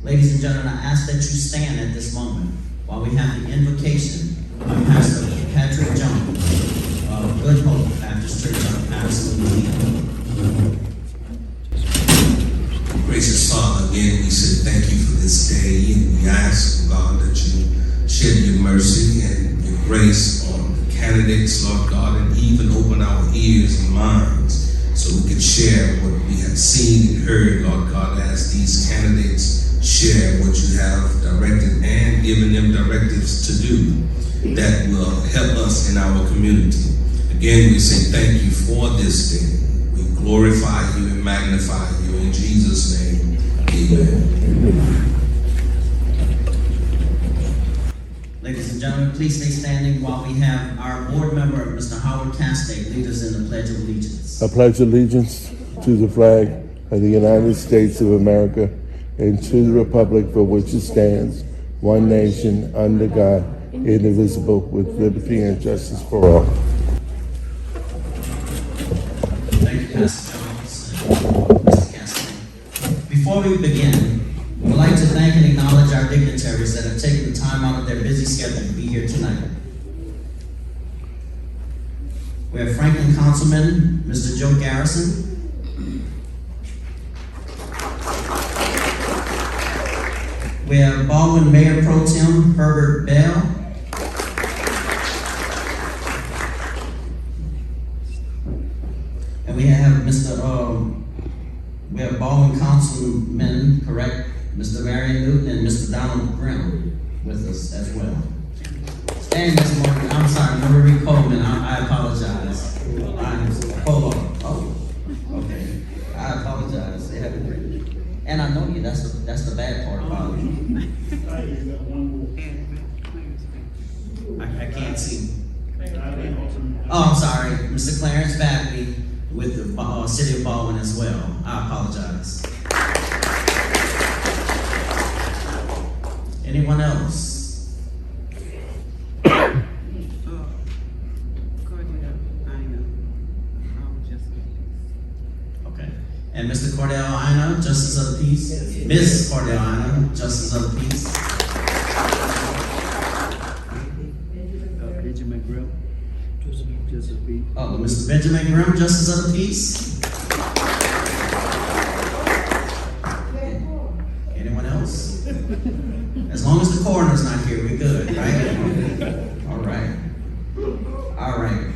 Ladies and gentlemen, I ask that you stand at this moment while we have the invocation of Pastor Patrick Jones of Good Hope Baptist Church of Paris, Louisiana. Gracious Father, again we say thank you for this day, and we ask, God, that you shed your mercy and your grace on the candidates, Lord God, and even open our ears and minds so we can share what we have seen and heard, Lord God, as these candidates share what you have directed and given them directives to do that will help us in our community. Again, we say thank you for this day. We glorify you and magnify you in Jesus' name. Amen. Ladies and gentlemen, please stay standing while we have our board member, Mr. Howard Castake, lead us in the Pledge of Allegiance. I pledge allegiance to the flag of the United States of America and to the republic for which it stands, one nation, under God, indivisible, with liberty and justice for all. Thank you, Pastor Jones. Mr. Castake. Before we begin, we would like to thank and acknowledge our dignitaries that have taken the time out of their busy schedule to be here tonight. We have Franklin Councilman, Mr. Joe Garrison. We have Baldwin Mayor Pro Tem Herbert Bell. And we have we have Baldwin Councilman, correct, Mr. Marion Newton and Mr. Donald Grimm with us as well. And Mr. Margaret, I'm sorry, Marie Coleman, I apologize. I'm Kolar. Oh, okay. I apologize. They haven't written. And I know you, that's the bad part about it. I can't see. Oh, I'm sorry. Mr. Clarence Bagby with the City of Baldwin as well. I apologize. Anyone else? Okay. And Mr. Cordell Ina, Justice of the Peace. Ms. Cordell Ina, Justice of the Peace. Benjamin Grimm, Justice of the Peace. Oh, Mr. Benjamin Grimm, Justice of the Peace. Anyone else? As long as the coroner's not here, we're good, right? All right. All right.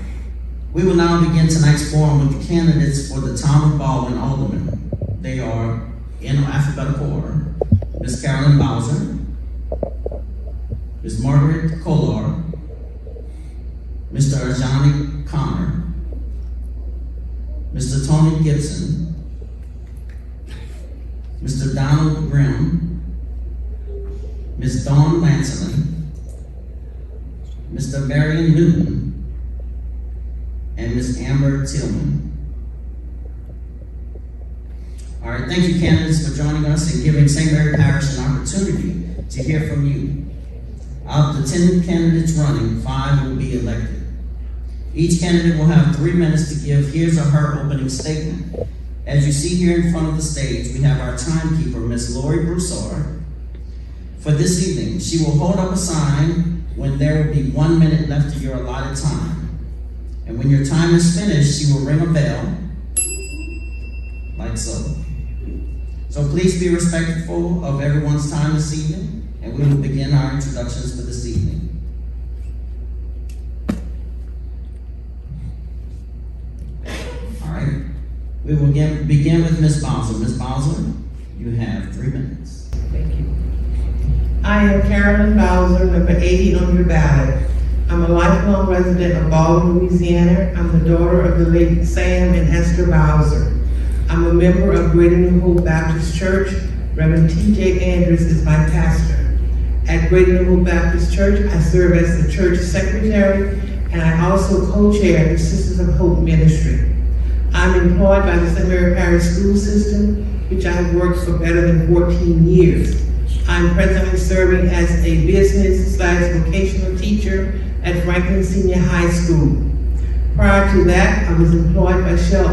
We will now begin tonight's forum with the candidates for the Town of Baldwin Aldermen. They are, in alphabetical order, Ms. Carolyn Bowser, Ms. Margaret Kolar, Mr. Arjani Connor, Mr. Tony Gibson, Mr. Donald Grimm, Ms. Dawn Lancelin, Mr. Marion Newton, and Ms. Amber Tillman. All right, thank you, candidates, for joining us and giving St. Mary Parish an opportunity to hear from you. Out of the 10 candidates running, 5 will be elected. Each candidate will have 3 minutes to give his or her opening statement. As you see here in front of the stage, we have our timekeeper, Ms. Lori Broussard. For this evening, she will hold up a sign when there will be 1 minute left of your allotted time. And when your time is finished, she will ring a bell, like so. So please be respectful of everyone's time this evening, and we will begin our introductions for this evening. All right, we will begin with Ms. Bowser. Ms. Bowser, you have 3 minutes. Thank you. I am Carolyn Bowser, number 80 on your ballot. I'm a lifelong resident of Baldwin, Louisiana. I'm the daughter of the late Sam and Esther Bowser. I'm a member of Greater New Hope Baptist Church. Reverend Teche Andrews is my pastor. At Greater New Hope Baptist Church, I serve as the church secretary, and I also co-chair the Sisters of Hope Ministry. I'm employed by the St. Mary Parish School System, which I have worked for better than 14 years. I'm presently serving as a business/vocational teacher at Franklin Senior High School. Prior to that, I was employed by Shell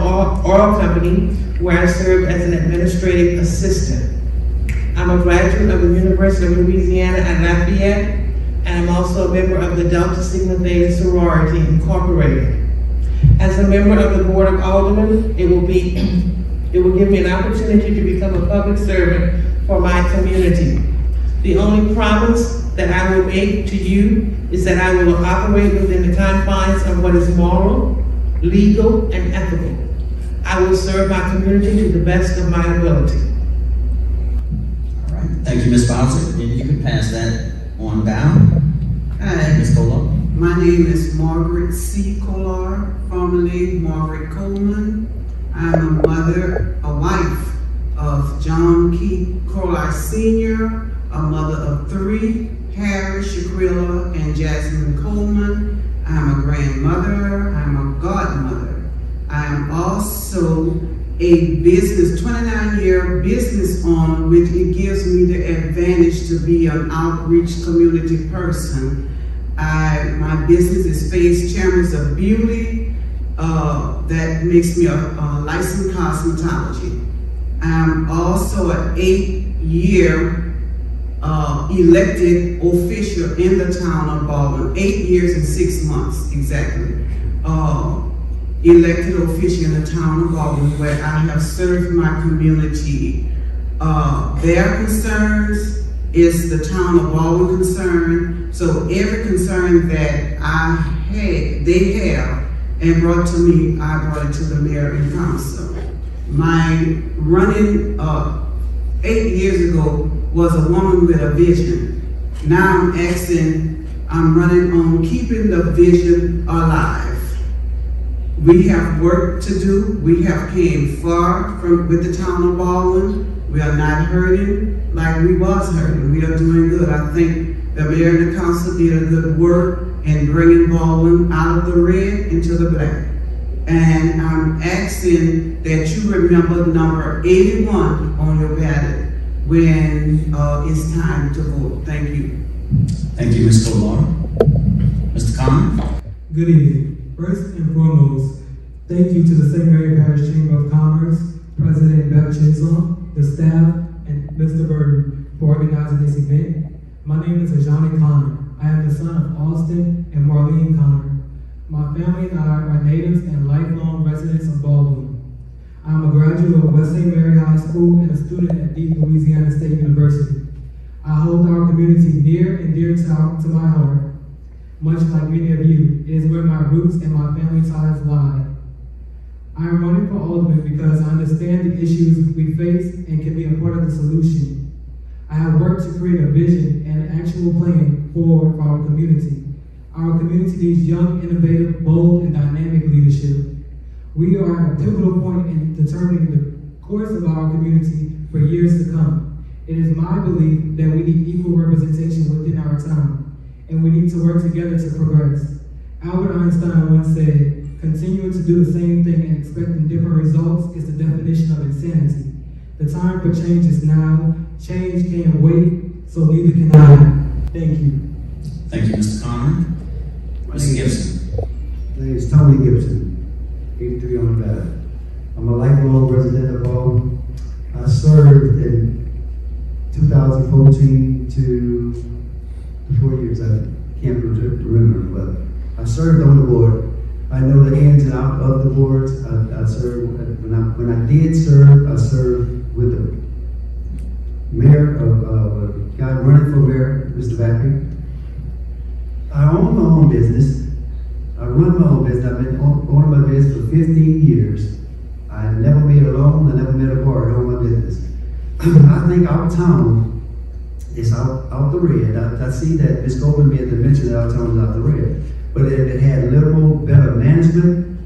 Oil Company, where I served as an administrative assistant. I'm I'm a graduate of the University of Louisiana at Lafayette, and I'm also a member of the Delta Sigma Theta Sorority Incorporated. As a member of the Board of Aldermen, it will give me an opportunity to become a public servant for my community. The only promise that I will make to you is that I will operate within the confines of what is moral, legal, and ethical. I will serve my community to the best of my ability. All right. Thank you, Ms. Bowser. And you can pass that on down. Hi, Ms. Kolar. my name is Margaret C Kolar, formerly Margaret Coleman. I'm a mother, a wife of John C Kolar Sr., a mother of 3, Harry, Shaquilla, and Jasmine Coleman. I'm a grandmother, I'm a godmother. I am also a 29-year business owner, which it gives me the advantage to be an outreach community person. My business is Face Chambers of Beauty. That makes me a licensed cosmetology. I'm also an 8-year elected official in the town of Baldwin, 8 years and 6 months exactly. Elected official in the town of Baldwin, where I have served my community. Their concerns is the town of Baldwin concern. So every concern that they have and brought to me, I brought it to the mayor and council. My running 8 years ago was a woman with a vision. Now I'm running on keeping the vision alive. We have work to do. We have came far with the town of Baldwin. We are not hurting like we was hurting. We are doing good. I think the mayor and the council did a good work in bringing Baldwin out of the red into the black. And I'm asking that you remember number 81 on your ballot when it's time to vote. Thank you. Thank you, Ms. Kolar. Mr. Conner. Good evening. First and foremost, thank you to the St. Mary Parish Chamber of Commerce, President Bev Chisholm, the staff, and Mr. Burton for organizing this event. My name is Ajani Conner. I am the son of Austin and Marlene Conner. My family and I are natives and lifelong residents of Baldwin. I am a graduate of West St. Mary High School and a student at the Louisiana State University. I hold our community near and dear to my heart. Much like many of you, it is where my roots and my family ties lie. I am running for alderman because I understand the issues we face and can be a part of the solution. I have worked to create a vision and an actual plan for our community. Our community needs young, innovative, bold, and dynamic leadership. We are at a pivotal point in determining the course of our community for years to come. It is my belief that we need equal representation within our town, and we need to work together to progress. Albert Einstein once said, continuing to do the same thing and expecting different results is the definition of insanity. The time for change is now. Change can't wait, so neither can I. Thank you. Thank you, Mr. Conner. Mr. Gibson. My name is Tony Gibson, 83 on the ballot. I'm a lifelong resident of Baldwin. I served in 2014 to 4 years. I can't remember, but I served on the board. I know the ins and outs of the boards. I served when I did serve. I served with the mayor of guy running for mayor, Mr. Vacuum. I own my own business. I run my own business. I've been owning my business for 15 years. I never made a loan. I never made a borrow. I own my business. I think our town is out the red. I see that Ms. Goldman made the mention that our town is out the red. But if it had a little better management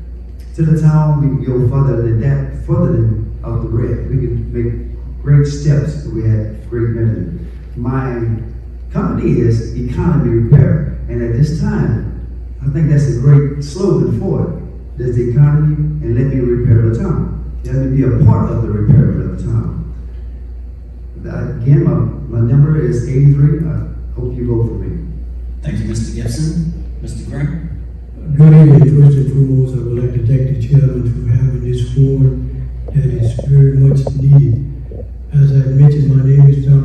to the town, we could go further than that, further than out the red. We could make great steps if we had great management. My company is Economy Repair. And at this time, I think that's a great slogan for it. There's the economy and let me repair the town. Let me be a part of the repair of the town. Again, my number is 83. I hope you vote for me. Thank you, Mr. Gibson. Mr. Grant. Good evening. First and foremost, I would like to thank the chairman for having this forum that is very much needed. As I mentioned, my name is John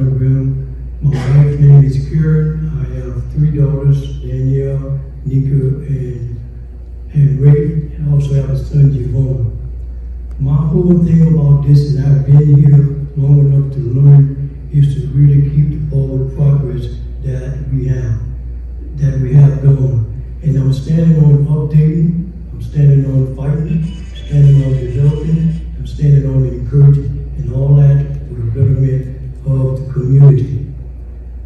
about this, and I've been here long enough to learn, is to really keep the forward progress that we have going. And I'm standing on updating, I'm standing on fighting, standing on developing, I'm standing on encouraging, and all that for the betterment of the community.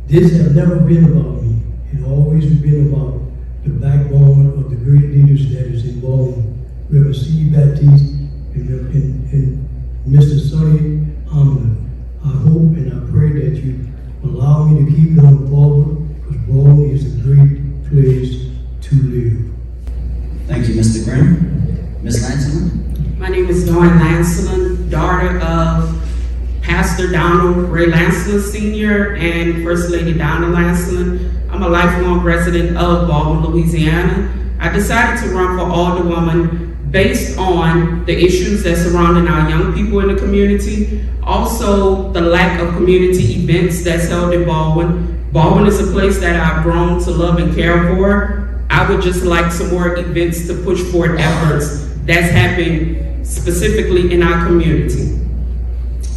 This has never been about me. It always been about the backbone of the great leaders that is involved. Reverend C. Baptiste and Mr. Sonny Hamlin. I hope and I pray that you allow me to keep going forward, because Baldwin is a great place to live. Thank you, Mr. Grimm. Ms. Lancelin? My name is Dawn Lancelin, daughter of Pastor Donald Ray Lancelin Sr. and First Lady Donna Lancelin. I'm a lifelong resident of Baldwin, Louisiana. I decided to run for Alderwoman based on the issues that surrounding our young people in the community, also the lack of community events that's held in Baldwin. Baldwin is a place that I've grown to love and care for. I would just like some more events to push forward efforts that's happening specifically in our community.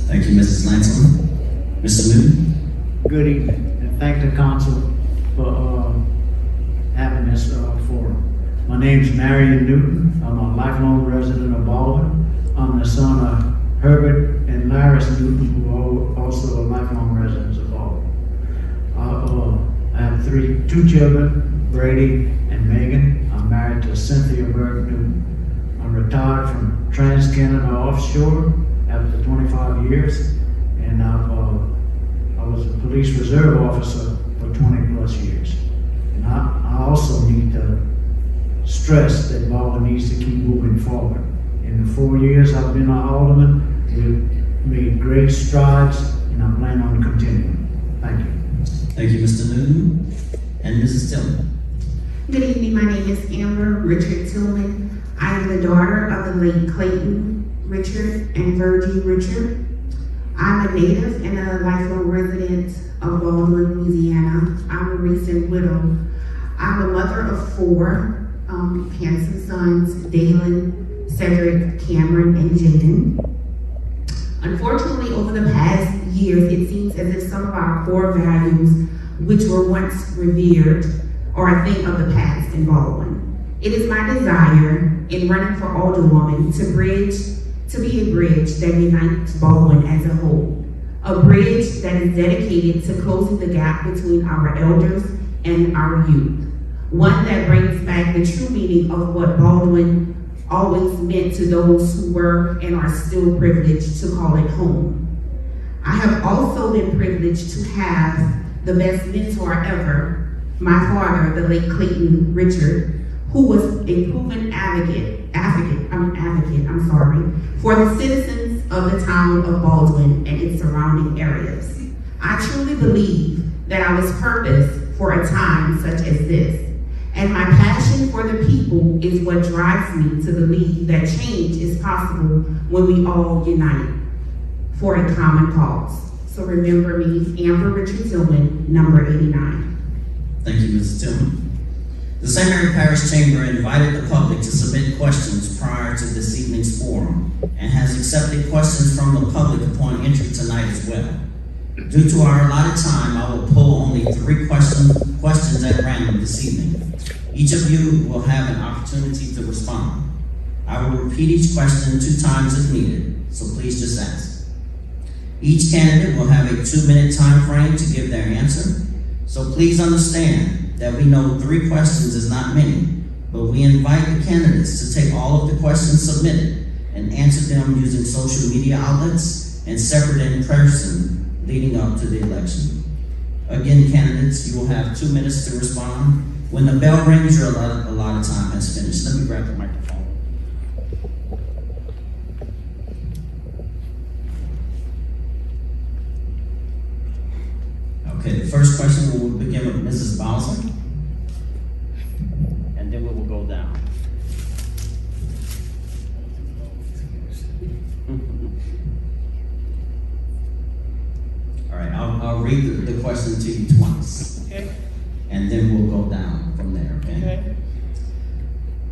Thank you, Mrs. Lancelin. Mr. Newton? Good evening, and thank the council for having this forum. My name is Marion Newton. I'm a lifelong resident of Baldwin. I'm the son of Herbert and Laris Newton, who are also lifelong residents of Baldwin. I have two children, Brady and Megan. I'm married to Cynthia Burke Newton. I'm retired from Trans-Canada Offshore after 25 years, and I was a police reserve officer for 20 plus years. And I also need to stress that Baldwin needs to keep moving forward. In the 4 years I've been an alderman, we've made great strides, and I plan on continuing. Thank you. Thank you, Mr. Newton. And Mrs. Tillman? Good evening, my name is Amber Richard Tillman. I am the daughter of the late Clayton Richard and Virgie Richard. I'm a native and a lifelong resident of Baldwin, Louisiana. I'm a recent widow. I'm a mother of 4 handsome sons, Dalen, Cedric, Cameron, and Jaden. Unfortunately, over the past years, it seems as if some of our core values, which were once revered, are a thing of the past in Baldwin. It is my desire in running for Alderwoman to be a bridge that unites Baldwin as a whole. A bridge that is dedicated to closing the gap between our elders and our youth. One that brings back the true meaning of what Baldwin always meant to those who were and are still privileged to call it home. I have also been privileged to have the best mentor ever, my father, the late Clayton Richard, who was a proven advocate for the citizens of the town of Baldwin and its surrounding areas. I truly believe that I was purposed for a time such as this. And my passion for the people is what drives me to believe that change is possible when we all unite for a common cause. So remember me, Amber Richard Tillman, number 89. Thank you, Mrs. Tillman. The St. Mary Parish Chamber invited the public to submit questions prior to this evening's forum and has accepted questions from the public upon entry tonight as well. Due to our allotted time, I will pull only 3 questions at random this evening. Each of you will have an opportunity to respond. I will repeat each question 2 times if needed, so please just ask. Each candidate will have a 2-minute time frame to give their answer, so please understand that we know 3 questions is not many, but we invite the candidates to take all of the questions submitted and answer them using social media outlets and separate in person leading up to the election. Again, candidates, you will have 2 minutes to respond. When the bell rings, your allotted time has finished. Let me grab the microphone. Okay, the first question we will begin with Mrs. Bowser, and then we will go down. All right, I'll read the question to you twice. Okay. And then we'll go down from there, okay? Okay.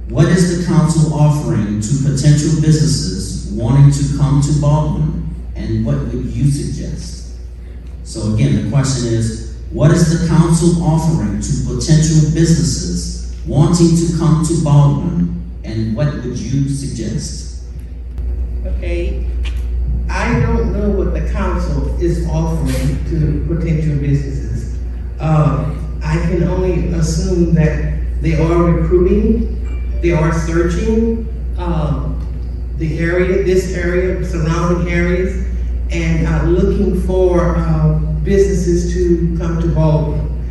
What is the council offering to potential businesses wanting to come to Baldwin, and what would you suggest? So again, the question is, what is the council offering to potential businesses wanting to come to Baldwin, and what would you suggest? Okay, I don't know what the council is offering to potential businesses. I can only assume that they are recruiting, they are searching the area, this area, surrounding areas, and looking for businesses to come to Baldwin.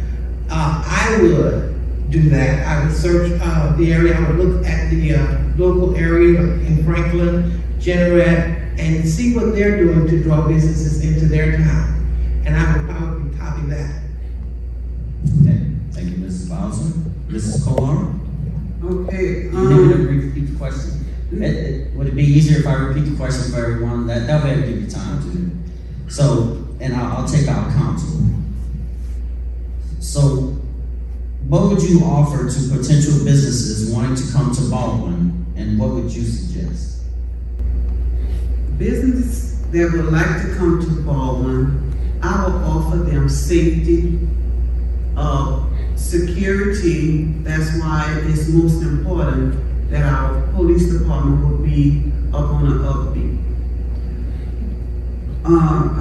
I would do that. I would search the area. I would look at the local area in Franklin, Jeanerette, and see what they're doing to draw businesses into their town. And I would probably copy that. Okay, thank you, Mrs. Bowser. Mrs. Kolar? Okay, You need to repeat the question. Would it be easier if I repeat the question for everyone? That way I give you time to. So, and I'll take out council. So, what would you offer to potential businesses wanting to come to Baldwin, and what would you suggest? business that would like to come to Baldwin, I will offer them safety, security. That's why it's most important that our police department will be up on an upbeat.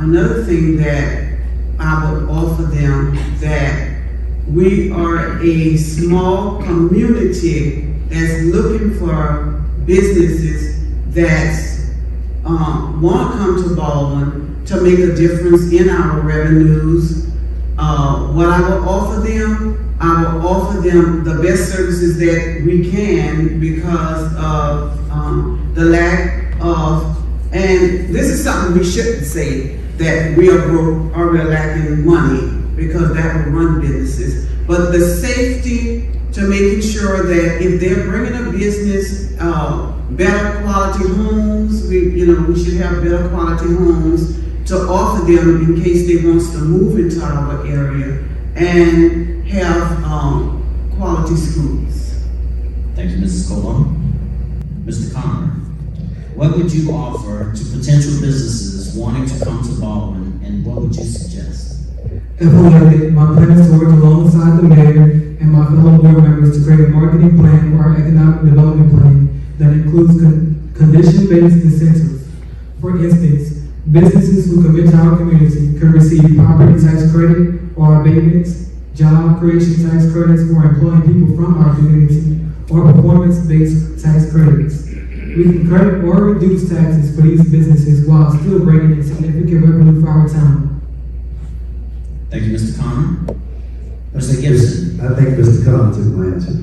Another thing that I would offer them, that we are a small community that's looking for businesses that want to come to Baldwin to make a difference in our revenues. What I will offer them, I will offer them the best services that we can because of the lack of, and this is something we shouldn't say, that we are broke or we're lacking money, because that will run businesses. But the safety to making sure that if they're bringing a business, better quality homes, we should have better quality homes to offer them in case they want to move into our area, and have quality schools. Thank you, Mrs. Kolar. Mr. Connor, what would you offer to potential businesses wanting to come to Baldwin, and what would you suggest? If elected, my plan is to work alongside the mayor and my fellow board members to create a marketing plan for our economic development plan that includes condition-based incentives. For instance, businesses who commit to our community can receive property tax credit or abatements, job creation tax credits for employing people from our community, or performance-based tax credits. We can credit or reduce taxes for these businesses while still bringing in significant revenue for our town. Thank you, Mr. Connor. Mr. Gibson. I think Mr. Connor took my answer.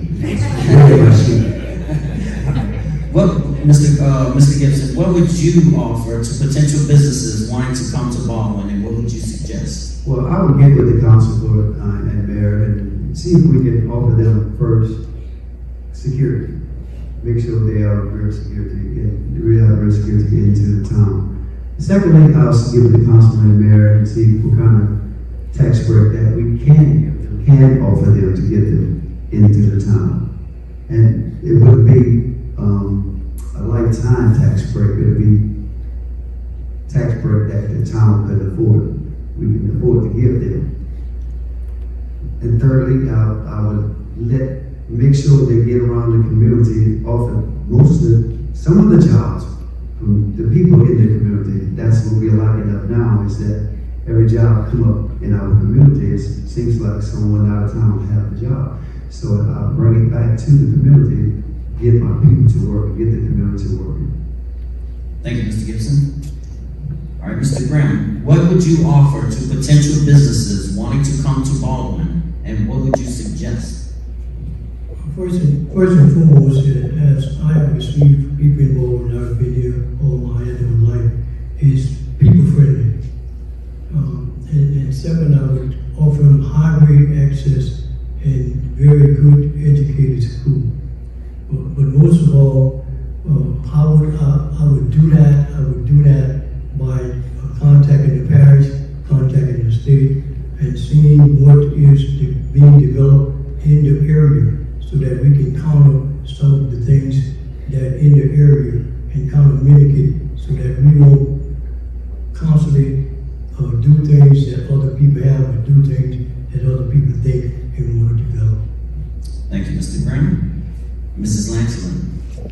Mr. Gibson, what would you offer to potential businesses wanting to come to Baldwin, and what would you suggest? Well, I would get with the council board and mayor and see if we can offer them first security. Make sure they are real security into the town. Secondly, I'll give the councilman and mayor and see what kind of tax break that we can offer them to get them into the town. And it would be a lifetime tax break. It would be tax break that the town could afford. We can afford to give them. And thirdly, I would make sure they get around the community, offer some of the jobs from the people in the community. That's what we're lacking up now, is that every job come up in our community, it seems like someone out of town have a job. So I'll bring it back to the community, get my people to work, get the community working. Thank you, Mr. Gibson. All right, Mr. Graham, what would you offer to potential businesses wanting to come to Baldwin, and what would you suggest? First and foremost, as I have received people involved, and I've been here all my adult life, is people friendly. And second, I would offer them highway access and very good educated school. But most of all, I would do that by contacting the parish, contacting the state, and seeing what is being developed in the area, so that we can counter some of the things that in the area and kind of mitigate things that other people have and do things that other people think and want to develop. Thank you, Mr. Graham. Mrs. Lancelin,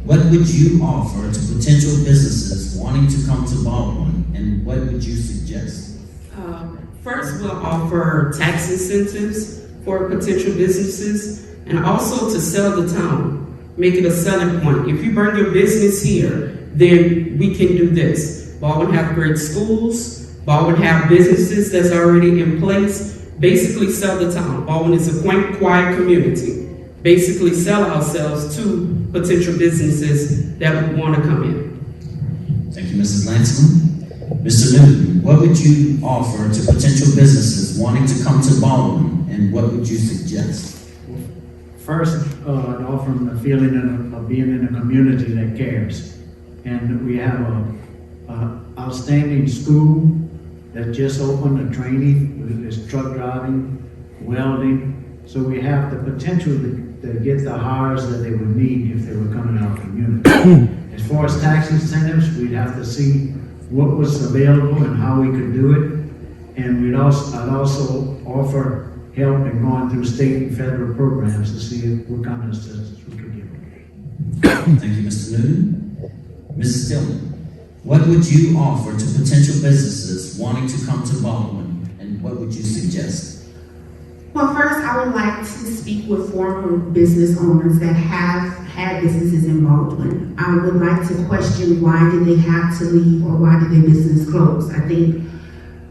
what would you offer to potential businesses wanting to come to Baldwin, and what would you suggest? First, we'll offer tax incentives for potential businesses and also to sell the town, make it a selling point. If you bring your business here, then we can do this. Baldwin have great schools, Baldwin have businesses that's already in place. Basically sell the town. Baldwin is a quaint, quiet community. Basically sell ourselves to potential businesses that would want to come in. Thank you, Mrs. Lancelin. Mr. Newton, what would you offer to potential businesses wanting to come to Baldwin, and what would you suggest? First, I'd offer them the feeling of being in a community that cares. And we have a outstanding school that just opened a training with this truck driving, welding. So we have the potential to get the hires that they would need if they were coming to our community. As far as tax incentives, we'd have to see what was available and how we could do it. And I'd also offer help in going through state and federal programs to see what kind of assistance we could give. Thank you, Mr. Newton. Mrs. Tillman, what would you offer to potential businesses wanting to come to Baldwin, and what would you suggest? Well, first, I would like to speak with former business owners that have had businesses in Baldwin. I would like to question why did they have to leave, or why did their business close. I think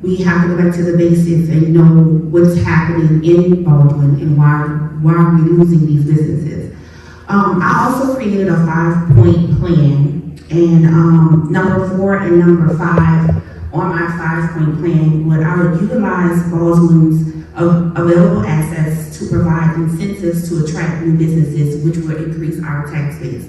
we have to go back to the basics and know what's happening in Baldwin and why we're losing these businesses. I also created a 5-point plan, and number 4 and number 5 on my 5-point plan I would utilize Baldwin's available assets to provide incentives to attract new businesses, which will increase our tax base.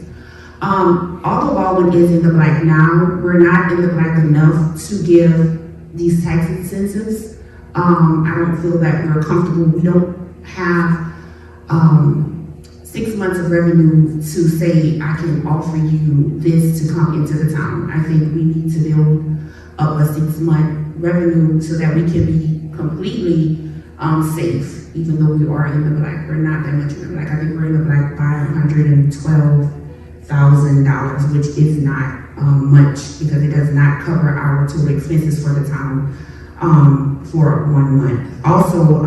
Although Baldwin is in the black now, we're not in the black enough to give these tax incentives. I don't feel that we're comfortable. We don't have 6 months of revenue to say, I can offer you this to come into the town. I think we need to build up a 6-month revenue so that we can be completely safe, even though we are in the black. We're not that much in the black. I think we're in the black by $112,000, which is not much, because it does not cover our total expenses for the town for 1 month. Also,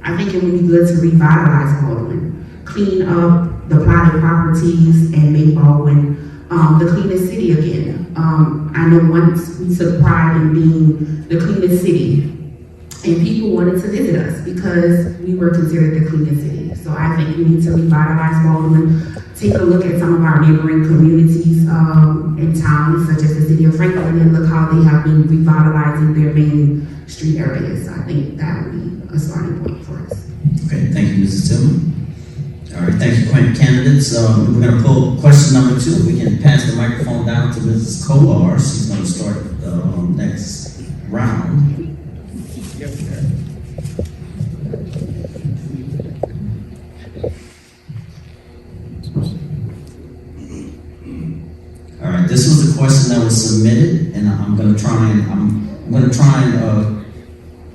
I think it would be good to revitalize Baldwin, clean up the plotted properties, and make Baldwin the cleanest city again. I know once we took pride in being the cleanest city, and people wanted to visit us because we were considered the cleanest city. So I think we need to revitalize Baldwin, take a look at some of our neighboring communities in towns, such as the city of Franklin, and look how they have been revitalizing their main street areas. I think that would be a starting point for us. Okay, thank you, Mrs. Tillman. All right, thank you, candidates. We're going to pull question number 2. We can pass the microphone down to Mrs. Kolar. She's going to start the next round. All right, this was a question that was submitted, and I'm going to try and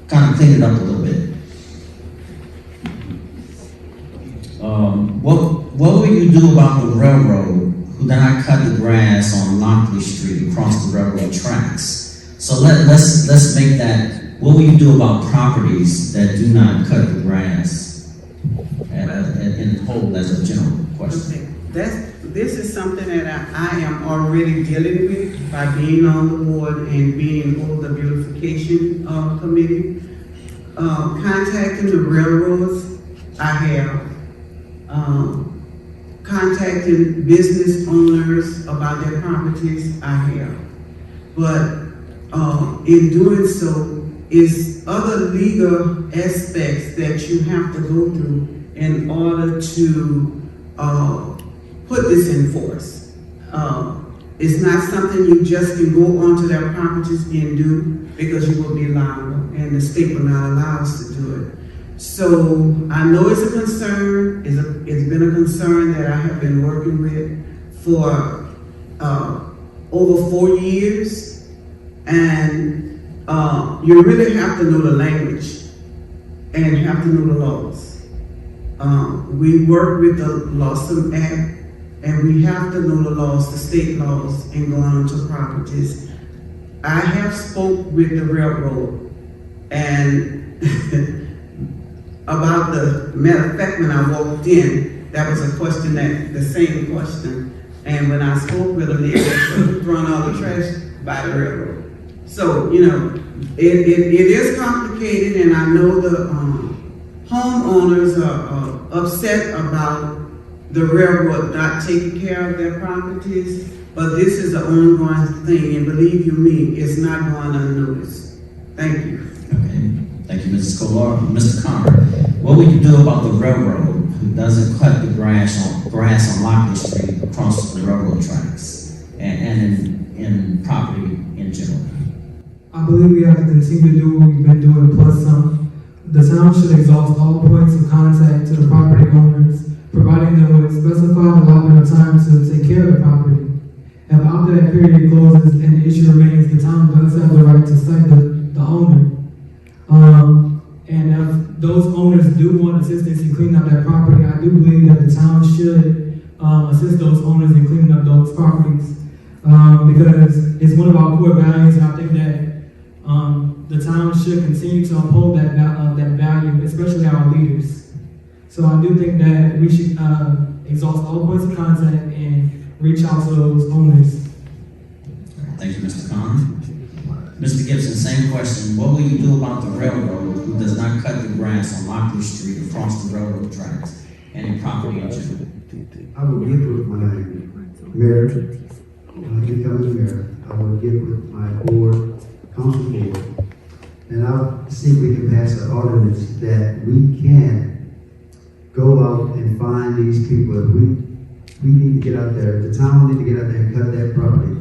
kind of clean it up a little bit. What will you do about the railroad who did not cut the grass on Lockley Street across the railroad tracks? So let's make that. What will you do about properties that do not cut the grass? In whole, as a general question. Okay. This is something that I am already dealing with by being on the board and being over the beautification committee. Contacting the railroads, I have. Contacting business owners about their properties, I have. But in doing so is other legal aspects that you have to go through in order to put this in force. It's not something you just can go onto their properties and do, because you will be liable and the state will not allow us to do it. So I know it's a concern. It's been a concern that I have been working with for over 4 years, and you really have to know the language and have to know the laws. We work with the Lawson Act, and we have to know the laws, the state laws, in going onto properties. I have spoke with the railroad, and about the matter of fact, when I walked in, that was a question, that the same question. And when I spoke with a lady, I said, who's throwing all the trash? By the railroad. So, you know, it is complicated, and I know the homeowners are upset about the railroad not taking care of their properties, but this is an ongoing thing, and believe you me, it's not going unnoticed. Thank you. Okay, thank you, Mrs. Kolar. Mr. Connor, what will you do about the railroad who doesn't cut the grass on Lockley Street across the railroad tracks and in property in general? I believe we have to continue to do what we've been doing plus some. The town should exhaust all points of contact to the property owners, providing them with specified allotment of time to take care of the property. If after that period closes and the issue remains, the town does have the right to cite the owner. And if those owners do want assistance in cleaning up that property, I do believe that the town should assist those owners in cleaning up those properties. Because it's one of our core values, and I think that the town should continue to uphold that value, especially our leaders. So I do think that we should exhaust all points of contact and reach out to those owners. Thank you, Mr. Connor. Mr. Gibson, same question. What will you do about the railroad who does not cut the grass on Lockley Street across the railroad tracks and in property in general? I will get with my mayor, becoming mayor. I will get with my board, council board, and I'll see if we can pass an ordinance that we can go out and find these people. We need to get out there. The town need to get out there and cut that property.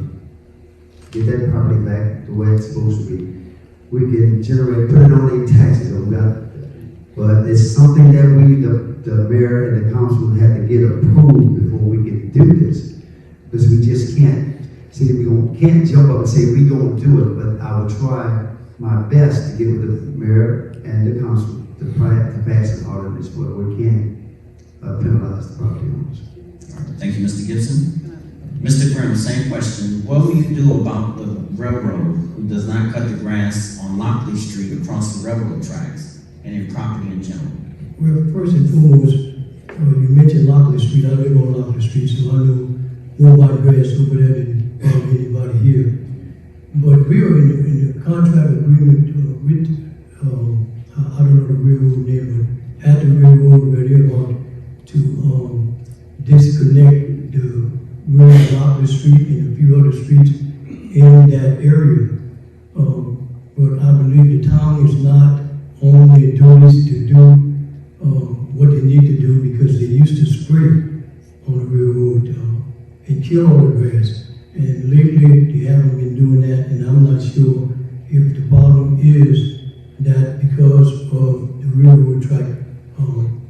Get that property back to where it's supposed to be. We can generate, put it on their taxes, but it's something that we, the mayor and the council have to get approved before we can do this. Because we just can't, can't jump up and say we're going to do it, but I will try my best to get with the mayor and the council to pass an ordinance where we can penalize the property owners. All right, thank you, Mr. Gibson. Mr. Grimm, same question. What will you do about the railroad who does not cut the grass on Lockley Street across the railroad tracks and in property in general? Well, first and foremost, you mentioned Lockley Street. I live on Lockley Street, so I know more about grass over there than anybody here. But we are in a contract agreement with, I don't know the railroad name, but at the railroad where they're about to disconnect the Lockley Street and a few other streets in that area. But I believe the town is not on their duties to do what they need to do, because they used to spray on the railroad and kill all the grass. And lately they haven't been doing that, and I'm not sure if the problem is that because of the railroad track,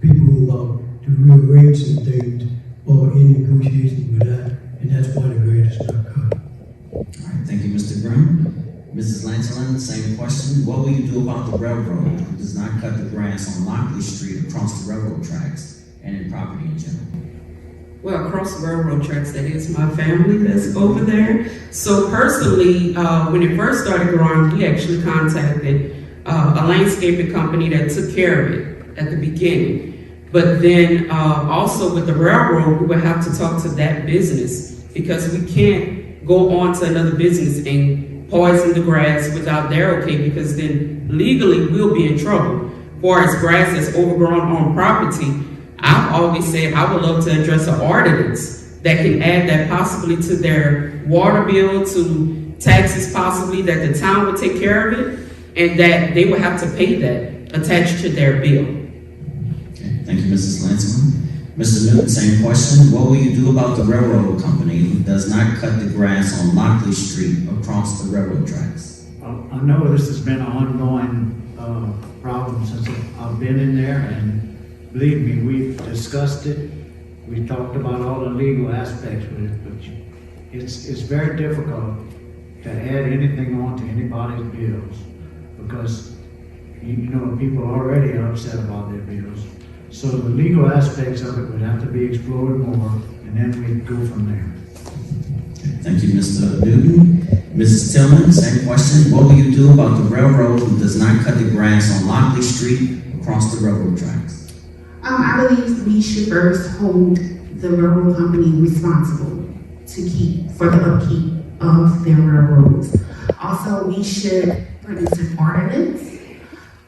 people were about to rearrange some things or in negotiations with that, and that's why the grass is not cut. All right, thank you, Mr. Grimm. Mrs. Lancelin, same question. What will you do about the railroad who does not cut the grass on Lockley Street across the railroad tracks and in property in general? Well, across the railroad tracks, that is my family that's over there. So personally, when it first started growing, we actually contacted a landscaping company that took care of it at the beginning. But then also with the railroad, we would have to talk to that business, because we can't go on to another business and poison the grass without their okay, because then legally we'll be in trouble. As far as grass that's overgrown on property, I've always said I would love to address an ordinance that can add that possibly to their water bill, to taxes possibly, that the town would take care of it, and that they would have to pay that attached to their bill. Okay, thank you, Mrs. Lancelin. Mr. Newton, same question. What will you do about the railroad company who does not cut the grass on Lockley Street across the railroad tracks? I know this has been an ongoing problem since I've been in there, and believe me, we've discussed it. We talked about all the legal aspects with it, but it's very difficult to add anything on to anybody's bills, because you know, people already are upset about their bills. So the legal aspects of it would have to be explored more, and then we'd go from there. Thank you, Mr. Newton. Mrs. Tillman, same question. What will you do about the railroad who does not cut the grass on Lockley Street across the railroad tracks? I believe we should first hold the railroad company responsible for the upkeep of their railroads. Also, we should produce an ordinance.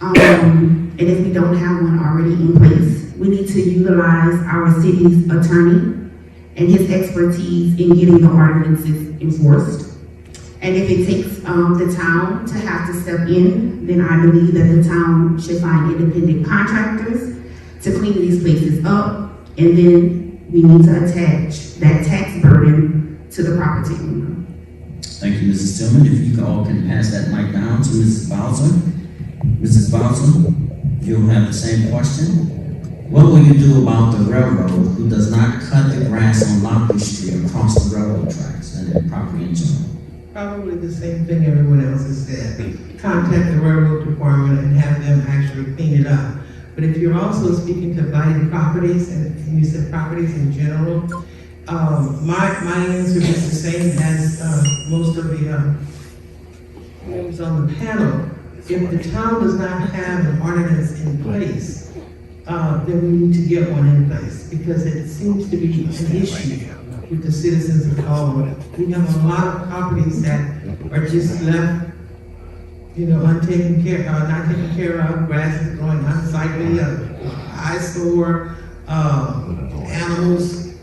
And if we don't have one already in place, we need to utilize our city's attorney and his expertise in getting the ordinances enforced. And if it takes the town to have to step in, then I believe that the town should find independent contractors to clean these places up, and then we need to attach that tax burden to the property owner. Thank you, Mrs. Tillman. If you all can pass that mic down to Mrs. Bowser. Mrs. Bowser, you'll have the same question. What will you do about the railroad who does not cut the grass on Lockley Street across the railroad tracks and the property in general? Probably the same thing everyone else has said. Contact the railroad department and have them actually clean it up. But if you're also speaking to blighted properties, and you said properties in general, my answer is the same as most of the members on the panel. If the town does not have an ordinance in place, then we need to get one in place, because it seems to be an issue with the citizens of Baldwin. We have a lot of properties that are just left, not taken care of. Grass is growing unsightly, eyesore, animals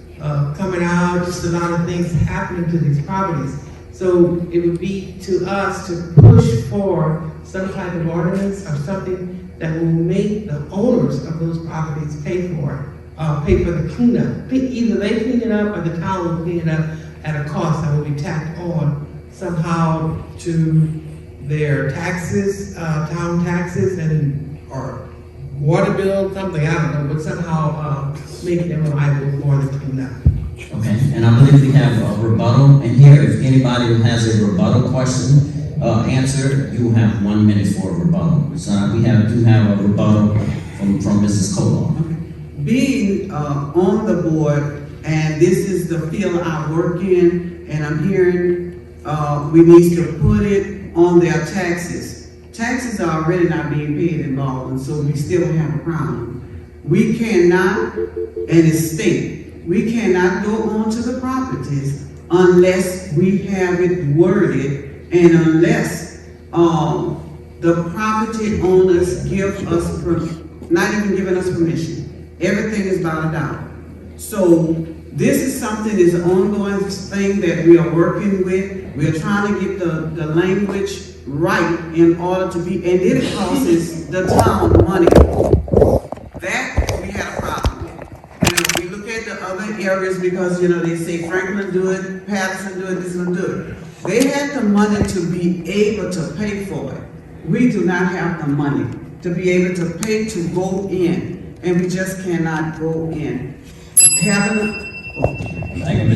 coming out, just a lot of things happening to these properties. So it would be to us to push for some type of ordinance or something that will make the owners of those properties pay for the cleanup. Either they clean it up or the town will clean it up at a cost that will be tacked on somehow to their taxes, town taxes, or water bill, something, I don't know, but somehow make them liable for the cleanup. Okay, and I believe we have a rebuttal in here. If anybody who has a rebuttal question answered, you will have 1 minute for a rebuttal. So we do have a rebuttal from Mrs. Kolar. Being on the board, and this is the field I work in, and I'm hearing we need to put it on their taxes. Taxes are already not being paid in Baldwin, so we still have a problem. We cannot, and it's state, we cannot go onto the properties unless we have it worded, and unless the property owners give us, not even giving us permission. Everything is bottled out. So this is something, is an ongoing thing that we are working with. We are trying to get the language right in order to be, and then it costs the town money. That we had a problem with. We look at the other areas because, they say Franklin do it, Patterson do it, this one do it. They had the money to be able to pay for it. We do not have the money to be able to pay to go in, and we just cannot go in. Thank you, Ms.